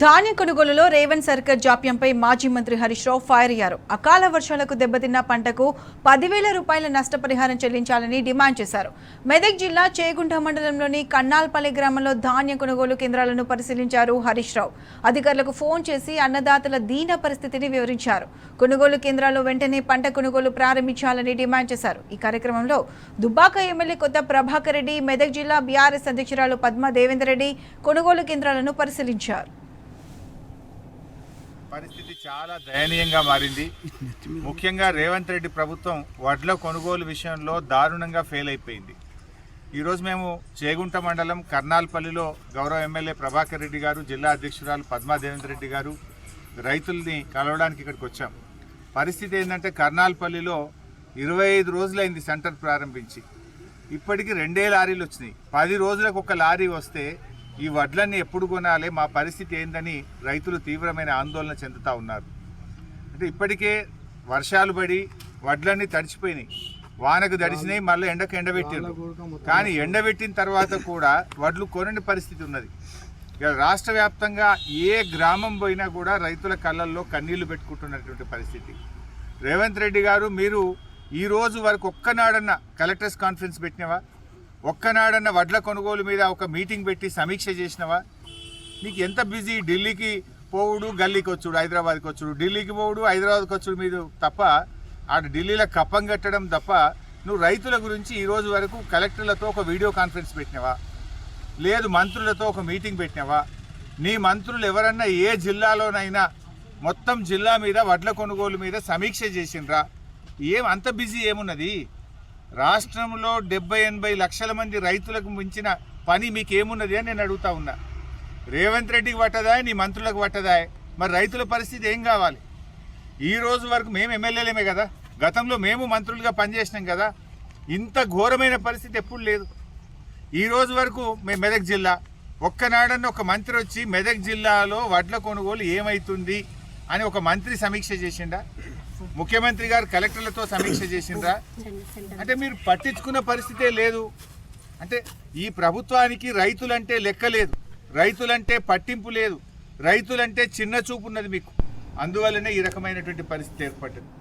ధాన్య కొనుగోలులో రేవంత్ సర్కార్ జాప్యంపై మాజీ మంత్రి హరీష్ రావు ఫైర్ అయ్యారు. అకాల వర్షాలకు దెబ్బతిన్న పంటకు 10,000 రూపాయల నష్టపరిహారం చెల్లించాలని డిమాండ్ చేశారు. మెదక్ జిల్లా చేగుంట మండలంలోని కన్నాల్పల్లి గ్రామంలో ధాన్య కొనుగోలు కేంద్రాలను పరిశీలించారు హరీష్ రావు. అధికారులకు ఫోన్ చేసి అన్నదాతల దీన పరిస్థితిని వివరించారు. కొనుగోలు కేంద్రాల్లో వెంటనే పంట కొనుగోలు ప్రారంభించాలని డిమాండ్ చేశారు. ఈ కార్యక్రమంలో దుబ్బాక ఎమ్మెల్యే కొత్త ప్రభాకర్ రెడ్డి, మెదక్ జిల్లా బీఆర్ఎస్ అధ్యక్షురాలు పద్మా దేవేందర్ రెడ్డి కొనుగోలు కేంద్రాలను పరిశీలించారు. పరిస్థితి చాలా దయనీయంగా మారింది. ముఖ్యంగా రేవంత్ రెడ్డి ప్రభుత్వం వడ్ల కొనుగోలు విషయంలో దారుణంగా ఫెయిల్ అయిపోయింది. ఈరోజు మేము చేగుంట మండలం కర్నాల్పల్లిలో గౌరవ ఎమ్మెల్యే ప్రభాకర్ రెడ్డి గారు, జిల్లా అధ్యక్షురాలు పద్మా దేవేందర్ రెడ్డి గారు రైతుల్ని కలవడానికి ఇక్కడికి వచ్చాం. పరిస్థితి ఏంటంటే కర్నాల్పల్లిలో 25 రోజులైంది సెంటర్ ప్రారంభించి, ఇప్పటికీ 2 లారీలు వచ్చినాయి. 10 రోజులకు ఒక లారీ వస్తే ఈ వడ్లన్నీ ఎప్పుడు కొనాలి, మా పరిస్థితి ఏందని రైతులు తీవ్రమైన ఆందోళన చెందుతూ ఉన్నారు. అంటే ఇప్పటికే వర్షాలు పడి వడ్లన్నీ తడిచిపోయినాయి, వానకు తడిసినాయి, మళ్ళీ ఎండకు ఎండబెట్టారు. కానీ ఎండబెట్టిన తర్వాత కూడా వడ్లు కొనని పరిస్థితి ఉన్నది. ఇక రాష్ట్ర వ్యాప్తంగా ఏ గ్రామం పోయినా కూడా రైతుల కళ్ళల్లో కన్నీళ్లు పెట్టుకుంటున్నటువంటి పరిస్థితి. రేవంత్ రెడ్డి గారు, మీరు ఈ రోజు వరకు ఒక్కనాడన్నా కలెక్టర్స్ కాన్ఫరెన్స్ పెట్టినవా? ఒక్కనాడన్న వడ్ల కొనుగోలు మీద ఒక మీటింగ్ పెట్టి సమీక్ష చేసినవా? నీకు ఎంత బిజీ, ఢిల్లీకి పోవుడు, గల్లీకి వచ్చుడు, హైదరాబాద్కి వచ్చుడు, ఢిల్లీకి పోవుడు, హైదరాబాద్కి వచ్చుడు మీద తప్ప, ఆడ ఢిల్లీలో కప్పం కట్టడం తప్ప నువ్వు రైతుల గురించి ఈరోజు వరకు కలెక్టర్లతో ఒక వీడియో కాన్ఫరెన్స్ పెట్టినవా? లేదు మంత్రులతో ఒక మీటింగ్ పెట్టినవా? నీ మంత్రులు ఎవరన్నా ఏ జిల్లాలోనైనా మొత్తం జిల్లా మీద వడ్ల కొనుగోలు మీద సమీక్ష చేసిండ్రా? అంత బిజీ ఏమున్నది? రాష్ట్రంలో 70-80 లక్షల మంది రైతులకు మించిన పని మీకేమున్నది అని నేను అడుగుతా ఉన్నా. రేవంత్ రెడ్డికి పట్టదా, నీ మంత్రులకు పట్టదా? మరి రైతుల పరిస్థితి ఏం కావాలి? ఈ రోజు వరకు మేము ఎమ్మెల్యేలేమే కదా, గతంలో మేము మంత్రులుగా పనిచేసినాం కదా, ఇంత ఘోరమైన పరిస్థితి ఎప్పుడు లేదు. ఈ రోజు వరకు మేము మెదక్ జిల్లా ఒక్కనాడన్న ఒక మంత్రి వచ్చి మెదక్ జిల్లాలో వడ్ల కొనుగోలు ఏమవుతుంది అని ఒక మంత్రి సమీక్ష చేసిండా? ముఖ్యమంత్రి గారు కలెక్టర్లతో సమీక్ష చేసిండ్రా? అంటే మీరు పట్టించుకున్న పరిస్థితే లేదు. అంటే ఈ ప్రభుత్వానికి రైతులంటే లెక్క లేదు, రైతులంటే పట్టింపు లేదు, రైతులంటే చిన్న చూపు ఉన్నది మీకు. అందువల్లనే ఈ రకమైనటువంటి పరిస్థితి ఏర్పడింది.